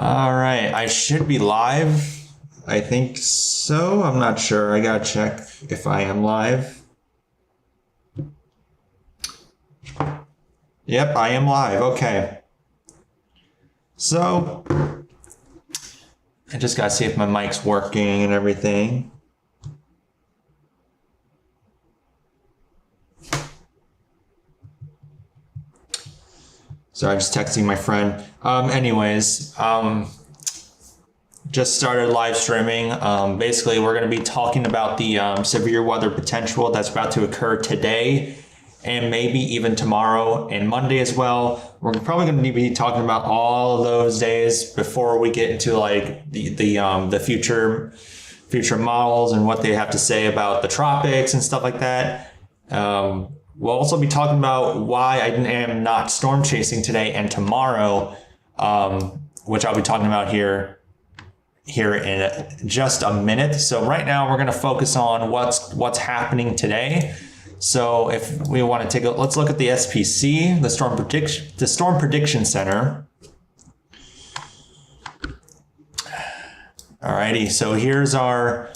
All right, I should be live. I think so. I'm not sure. I gotta check if I am live. Yep, I am live. Okay. So, I just gotta see if my mic's working and everything. Sorry, I'm just texting my friend. Just started live streaming. Basically, we're going to be talking about the severe weather potential that's about to occur today and maybe even tomorrow and Monday as well. We're probably going to be talking about all of those days before we get into like the future models and what they have to say about the tropics and stuff like that. We'll also be talking about why I am not storm chasing today and tomorrow, which I'll be talking about here in just a minute. So right now we're going to focus on what's happening today. So if we want to let's look at the SPC, the Storm Prediction Center. Alrighty, so here's our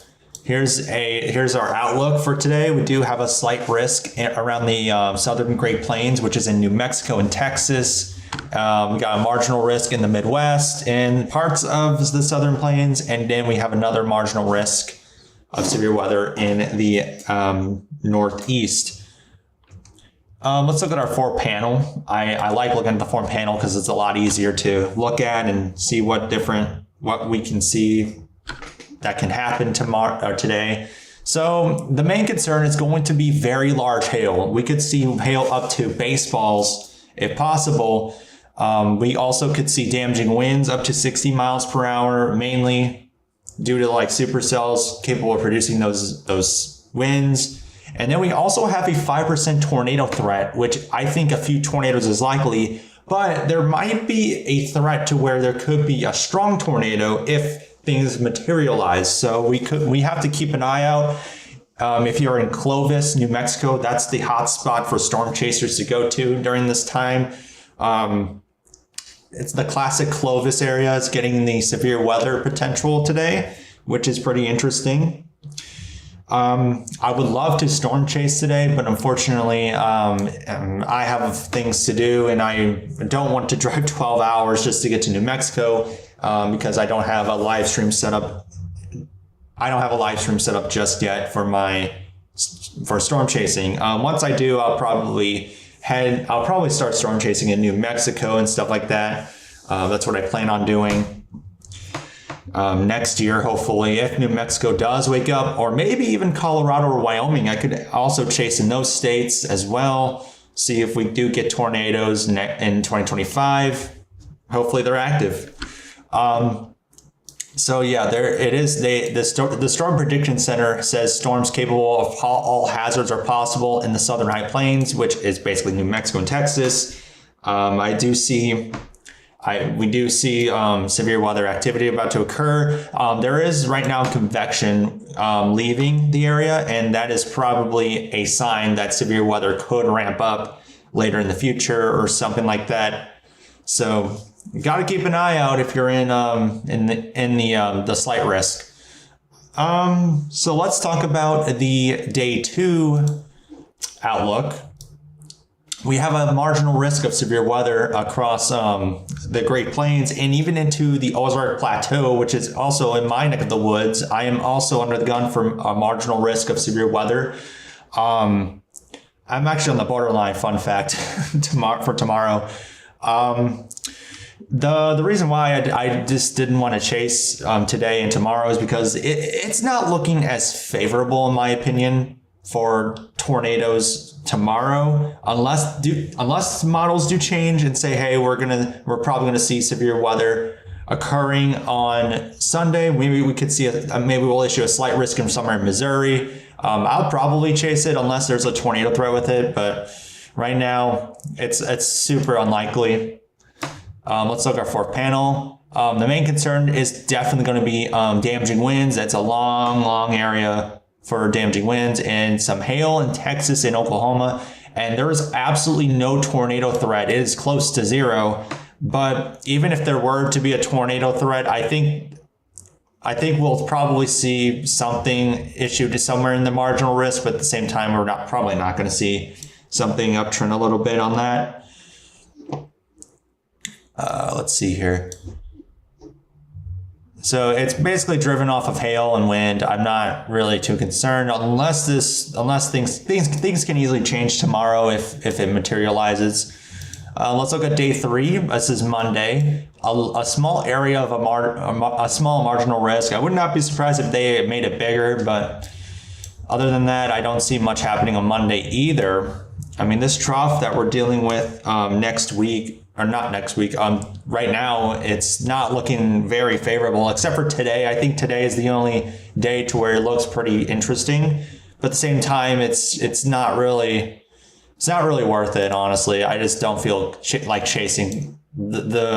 outlook for today. We do have a slight risk around the southern Great Plains, which is in New Mexico and Texas. We got a marginal risk in the Midwest and parts of the southern plains, and then we have another marginal risk of severe weather in the Northeast. Let's look at our form panel. I like looking at the form panel because it's a lot easier to look at and see what we can see that can happen tomorrow or today. So the main concern is going to be very large hail. We could see hail up to baseballs if possible. We also could see damaging winds up to 60 miles per hour, mainly due to like supercells capable of producing those winds. And then we also have a 5% tornado threat, which I think a few tornadoes is likely, but there might be a threat to where there could be a strong tornado if things materialize. So we have to keep an eye out. If you're in Clovis, New Mexico, that's the hot spot for storm chasers to go to during this time. It's the classic Clovis area is getting the severe weather potential today, which is pretty interesting. I would love to storm chase today, but unfortunately, I have things to do and I don't want to drive 12 hours just to get to New Mexico because I don't have a live stream set up. I don't have a live stream set up just yet for storm chasing. Once I do, I'll probably start storm chasing in New Mexico and stuff like that. That's what I plan on doing. Next year, hopefully, if New Mexico does wake up, or maybe even Colorado or Wyoming, I could also chase in those states as well. See if we do get tornadoes in 2025. Hopefully they're active. So yeah, there it is. The Storm Prediction Center says storms capable of all hazards are possible in the southern high plains, which is basically New Mexico and Texas. We do see severe weather activity about to occur. There is right now convection leaving the area, and that is probably a sign that severe weather could ramp up later in the future or something like that. So you got to keep an eye out if you're in the slight risk. So let's talk about the day 2 outlook. We have a marginal risk of severe weather across the Great Plains and even into the Ozark Plateau, which is also in my neck of the woods. I am also under the gun for a marginal risk of severe weather. I'm actually on the borderline, fun fact, for tomorrow. The reason why I just didn't want to chase today and tomorrow is because it's not looking as favorable, in my opinion, for tornadoes tomorrow, unless models do change and say, hey, we're probably gonna see severe weather occurring on Sunday. Maybe we could see maybe we'll issue a slight risk in somewhere in Missouri. I'll probably chase it unless there's a tornado threat with it, but right now it's super unlikely. Let's look at our fourth panel. The main concern is definitely going to be damaging winds. That's a long area for damaging winds and some hail in Texas and Oklahoma. And there is absolutely no tornado threat. It is close to zero. But even if there were to be a tornado threat, I think we'll probably see something issued somewhere in the marginal risk, but at the same time, we're probably not going to see something uptrend a little bit on that. Let's see here. So it's basically driven off of hail and wind. I'm not really too concerned unless things can easily change tomorrow if it materializes. Let's look at day 3. This is Monday. A small area of a small marginal risk. I would not be surprised if they made it bigger, but other than that, I don't see much happening on Monday either. I mean, this trough that we're dealing with next week, or not next week, right now, it's not looking very favorable, except for today. I think today is the only day to where it looks pretty interesting. But at the same time, it's not really worth it, honestly. I just don't feel like chasing this.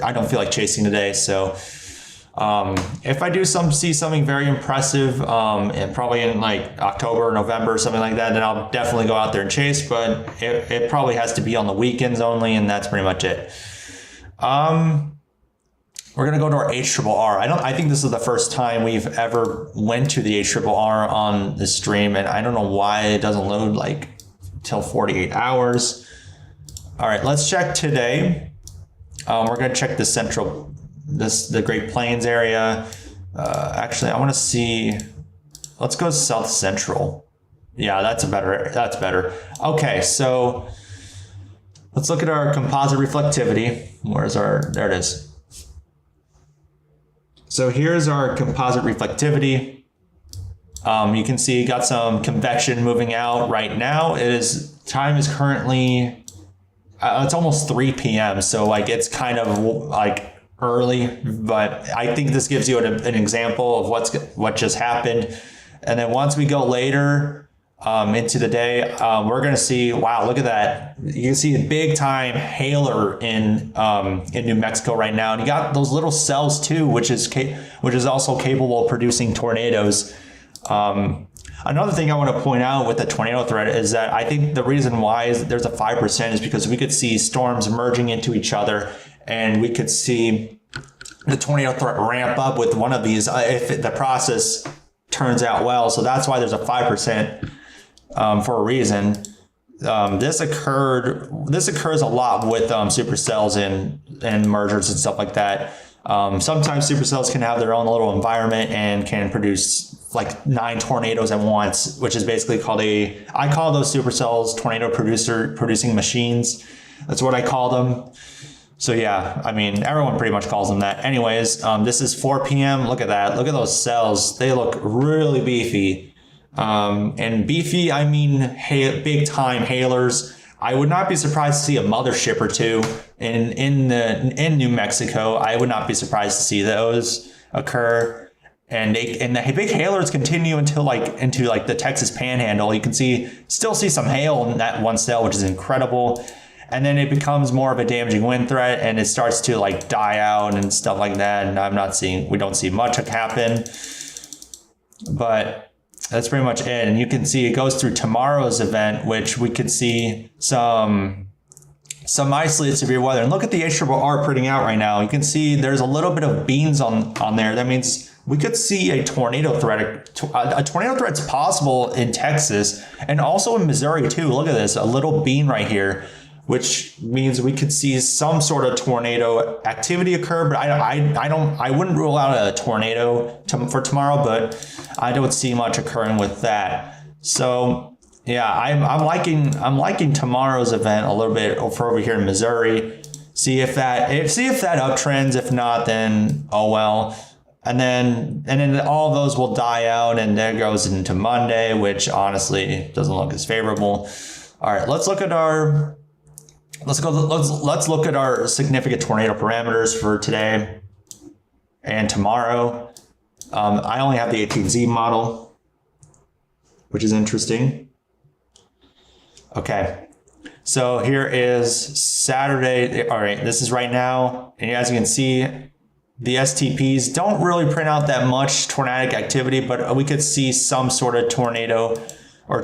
I don't feel like chasing today. So if I do see something very impressive, and probably in like October or November or something like that, then I'll definitely go out there and chase. But it probably has to be on the weekends only, and that's pretty much it. We're gonna go to our HRRR. I think this is the first time we've ever went to the HRRR on the stream, and I don't know why it doesn't load like till 48 hours. All right, let's check today. We're gonna check the Great Plains area. Actually, I want to see. Let's go South Central. Yeah, that's better. Okay, so let's look at our composite reflectivity. There it is. So here's our composite reflectivity. You can see got some convection moving out right now. Time is currently, it's almost 3 p.m. So like it's kind of like early, but I think this gives you an example of what just happened. And then once we go later into the day, we're going to see, wow, look at that. You can see a big time hailer in New Mexico right now. And you got those little cells too, which is also capable of producing tornadoes. Another thing I want to point out with the tornado threat is that I think the reason why there's a 5% is because we could see storms merging into each other, and we could see the tornado threat ramp up with one of these if the process turns out well. So that's why there's a 5% for a reason. This occurs a lot with supercells and mergers and stuff like that. Sometimes supercells can have their own little environment and can produce like 9 tornadoes at once, which is basically I call those supercells tornado producing machines. That's what I call them. So yeah, I mean, everyone pretty much calls them that. Anyways, this is 4 p.m. Look at that. Look at those cells. They look really beefy. And beefy, I mean, big time hailers. I would not be surprised to see a mothership or two in New Mexico. I would not be surprised to see those occur. And the big hailers continue into the Texas Panhandle. You can still see some hail in that one cell, which is incredible. And then it becomes more of a damaging wind threat, and it starts to like die out and stuff like that. And we don't see much happen, but that's pretty much it. And you can see it goes through tomorrow's event, which we could see some isolated severe weather. And look at the HRRR printing out right now. You can see there's a little bit of beans on there. That means we could see a tornado threat. A tornado threat's possible in Texas and also in Missouri too. Look at this, a little bean right here, which means we could see some sort of tornado activity occur. But I wouldn't rule out a tornado for tomorrow, but I don't see much occurring with that. So yeah, I'm liking tomorrow's event a little bit for over here in Missouri. See if that uptrends. If not, then oh well. And then all of those will die out, and there goes into Monday, which honestly doesn't look as favorable. All right, let's look at our significant tornado parameters for today and tomorrow. I only have the 18Z model, which is interesting. Okay, so here is Saturday. All right, this is right now, and as you can see, the STPs don't really print out that much tornadic activity, but we could see some sort of tornado, or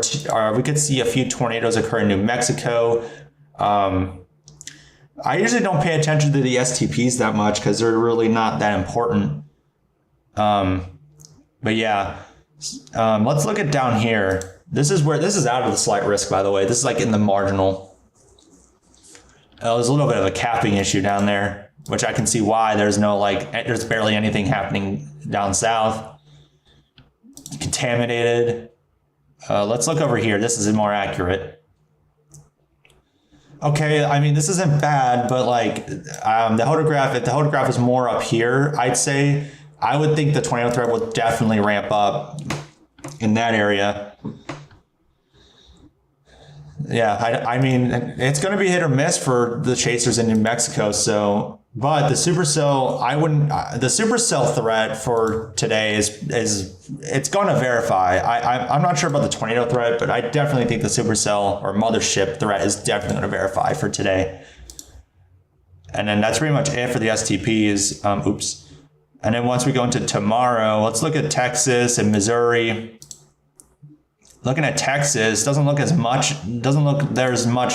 we could see a few tornadoes occur in New Mexico. I usually don't pay attention to the STPs that much because they're really not that important. But yeah, let's look at down here. This is out of the slight risk, by the way. This is like in the marginal. There's a little bit of a capping issue down there, which I can see why. There's barely anything happening down south. Contaminated. Let's look over here. This is more accurate. Okay, I mean, this isn't bad, but like the hodograph, if the hodograph was more up here, I would think the tornado threat would definitely ramp up in that area. Yeah, I mean, it's going to be hit or miss for the chasers in New Mexico. So, but the supercell, the supercell threat for today it's going to verify. I'm not sure about the tornado threat, but I definitely think the supercell or mothership threat is definitely going to verify for today. And then that's pretty much it for the STPs. Oops. And then once we go into tomorrow, let's look at Texas and Missouri. Looking at Texas, there's much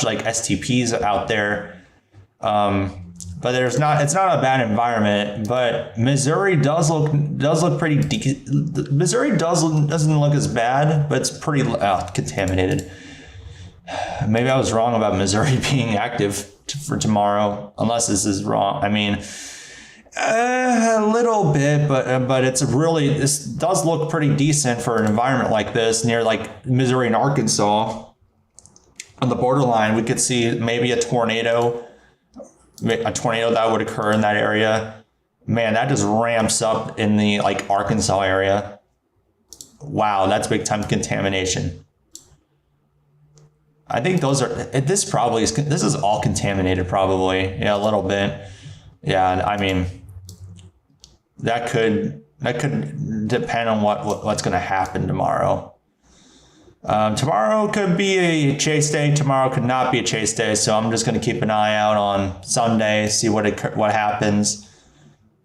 like STPs out there. But it's not a bad environment, but Missouri does look pretty Missouri doesn't look as bad, but it's pretty contaminated. Maybe I was wrong about Missouri being active for tomorrow, unless this is wrong. I mean, a little bit, but this does look pretty decent for an environment like this near like Missouri and Arkansas on the borderline. We could see maybe a tornado that would occur in that area. Man, that just ramps up in the like Arkansas area. Wow, that's big time contamination. I think this is all contaminated probably. Yeah, a little bit. Yeah, I mean, that could depend on what's going to happen tomorrow. Tomorrow could be a chase day. Tomorrow could not be a chase day. So I'm just going to keep an eye out on Sunday, see what happens.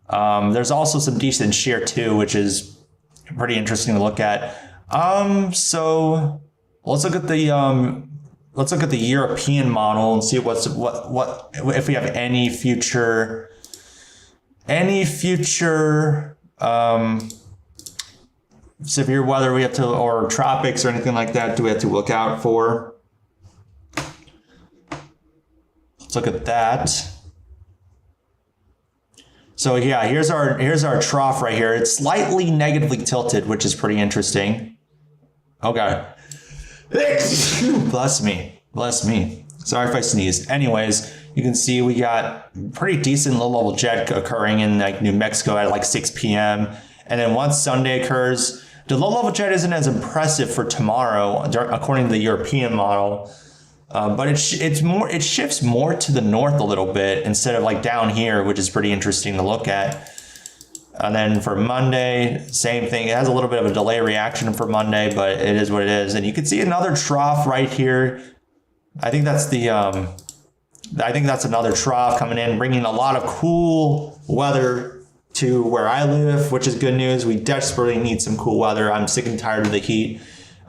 There's also some decent shear too, which is pretty interesting to look at. So let's look at the European model and see what if we have any future severe weather we have to, or tropics or anything like that, do we have to look out for? Let's look at that. So yeah, here's our trough right here. It's slightly negatively tilted, which is pretty interesting. Oh God. Bless me. Sorry if I sneezed. Anyways, you can see we got pretty decent low-level jet occurring in like New Mexico at like 6 p.m. And then once Sunday occurs, the low-level jet isn't as impressive for tomorrow, according to the European model. But it shifts more to the north a little bit instead of like down here, which is pretty interesting to look at. And then for Monday, same thing. It has a little bit of a delay reaction for Monday, but it is what it is. And you can see another trough right here. I think that's another trough coming in, bringing a lot of cool weather to where I live, which is good news. We desperately need some cool weather. I'm sick and tired of the heat.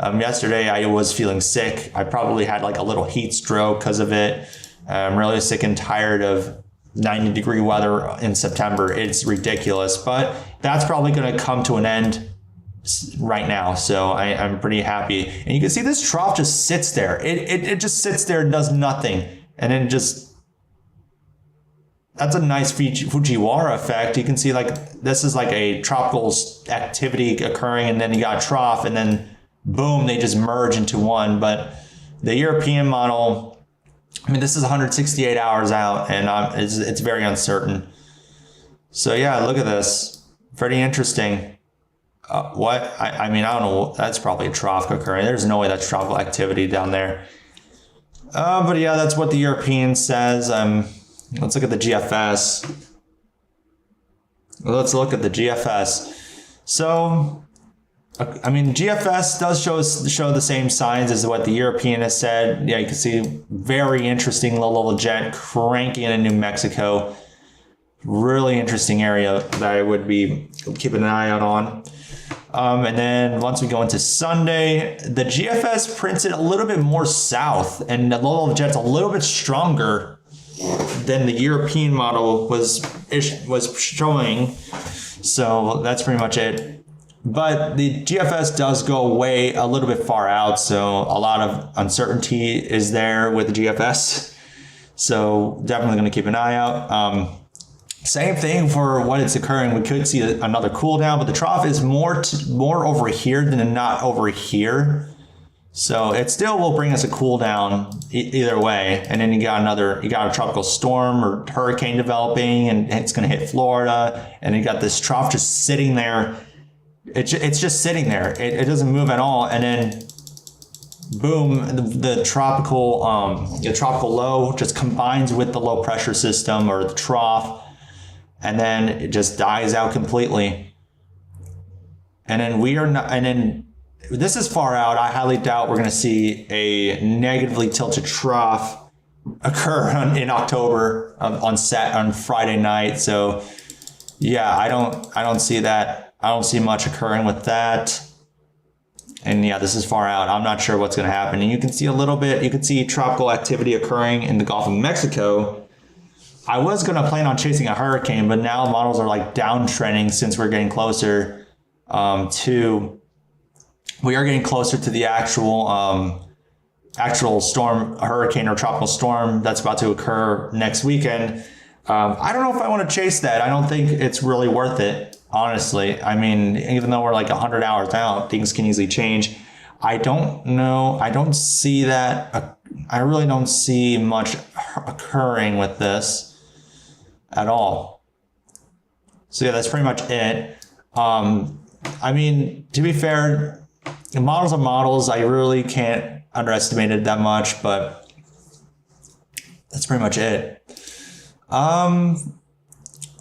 Yesterday I was feeling sick. I probably had like a little heat stroke because of it. I'm really sick and tired of 90-degree weather in September. It's ridiculous, but that's probably going to come to an end right now. So I'm pretty happy. And you can see this trough just sits there. It just sits there and does nothing. And then that's a nice Fujiwara effect. You can see like this is like a tropical activity occurring, and then you got a trough, and then boom, they just merge into one. But the European model, I mean, this is 168 hours out, and it's very uncertain. So yeah, look at this. Pretty interesting. I mean, I don't know. That's probably a trough occurring. There's no way that's tropical activity down there. But yeah, that's what the European says. Let's look at the GFS. So, I mean, GFS does show the same signs as what the European has said. Yeah, you can see very interesting low-level jet cranking in New Mexico. Really interesting area that I would be keeping an eye out on. And then once we go into Sunday, the GFS printed a little bit more south, and the low-level jet's a little bit stronger than the European model was showing. So that's pretty much it. But the GFS does go way a little bit far out, so a lot of uncertainty is there with the GFS. So definitely going to keep an eye out. Same thing for when it's occurring. We could see another cool down, but the trough is more over here than not over here. So it still will bring us a cool down either way. And then you got a tropical storm or hurricane developing, and it's going to hit Florida. And you got this trough just sitting there. It's just sitting there. It doesn't move at all. And then boom, the tropical low just combines with the low pressure system or the trough. And then it just dies out completely. And then this is far out. I highly doubt we're going to see a negatively tilted trough occur in October on Friday night. So yeah, I don't see that. I don't see much occurring with that. And yeah, this is far out. I'm not sure what's going to happen. And you can see tropical activity occurring in the Gulf of Mexico. I was going to plan on chasing a hurricane, but now models are like downtrending since we're getting closer we are getting closer to the actual storm, hurricane or tropical storm that's about to occur next weekend. I don't know if I want to chase that. I don't think it's really worth it, honestly. I mean, even though we're like 100 hours out, things can easily change. I don't know. I don't see that. I really don't see much occurring with this at all. So yeah, that's pretty much it. I mean, to be fair, models are models. I really can't underestimate it that much, but that's pretty much it.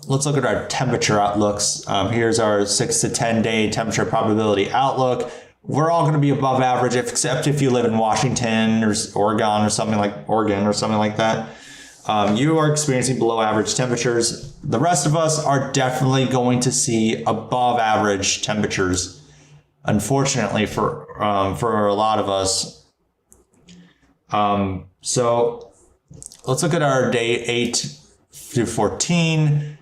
Let's look at our temperature outlooks. Here's our 6 to 10 day temperature probability outlook. We're all going to be above average, except if you live in Washington or Oregon or something like that. You are experiencing below average temperatures. The rest of us are definitely going to see above average temperatures, unfortunately for a lot of us. So let's look at our day 8 through 14.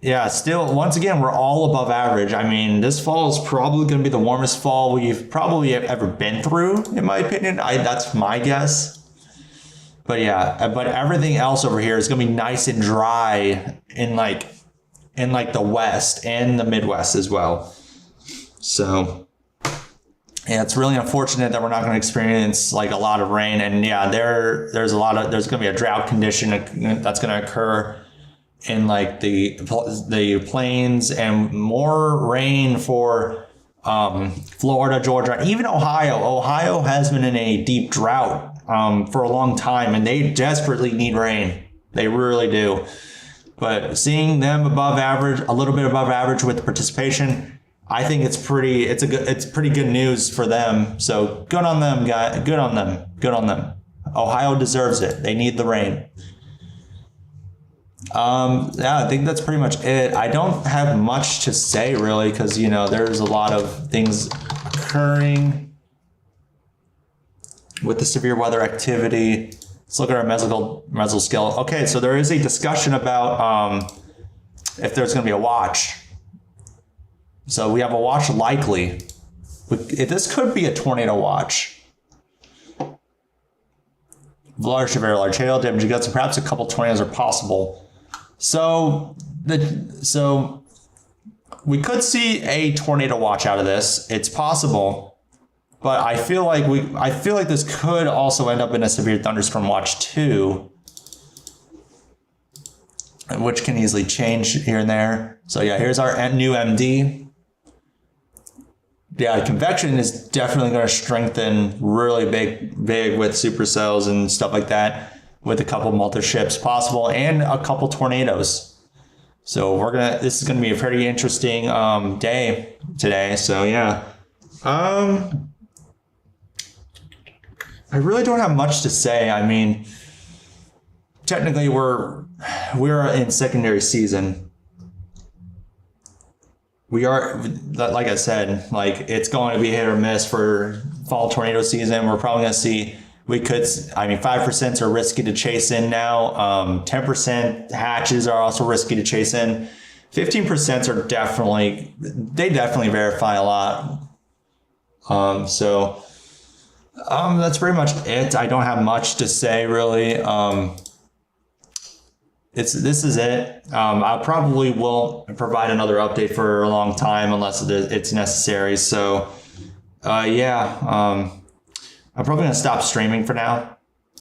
Yeah, still, once again, we're all above average. I mean, this fall is probably going to be the warmest fall we've probably ever been through, in my opinion. That's my guess. But yeah, but everything else over here is going to be nice and dry in like the West and the Midwest as well. So yeah, it's really unfortunate that we're not going to experience like a lot of rain. And yeah, there's going to be a drought condition that's going to occur in like the plains, and more rain for Florida, Georgia, and even Ohio. Ohio has been in a deep drought for a long time, and they desperately need rain. They really do. But seeing them above average, a little bit above average with participation, I think it's pretty good news for them. So good on them, guys. Good on them. Ohio deserves it. They need the rain. Yeah, I think that's pretty much it. I don't have much to say really, because there's a lot of things occurring with the severe weather activity. Let's look at our mesoscale. Okay, so there is a discussion about if there's going to be a watch. So we have a watch likely. This could be a tornado watch. Large to very large hail, damaging gusts, and perhaps a couple tornadoes are possible. So we could see a tornado watch out of this. It's possible, but I feel like this could also end up in a severe thunderstorm watch too, which can easily change here and there. So yeah, here's our new MD. Yeah, convection is definitely going to strengthen really big with supercells and stuff like that, with a couple multi-ships possible and a couple tornadoes. So this is gonna be a pretty interesting day today. So yeah, I really don't have much to say. I mean, technically we're in secondary season. We are, like I said, like it's going to be hit or miss for fall tornado season. We're probably going to see, we could, I mean, 5% are risky to chase in now. 10% hatches are also risky to chase in. 15% are they definitely verify a lot. So that's pretty much it. I don't have much to say really. This is it. I probably won't provide another update for a long time unless it's necessary. So, yeah, I'm probably gonna stop streaming for now.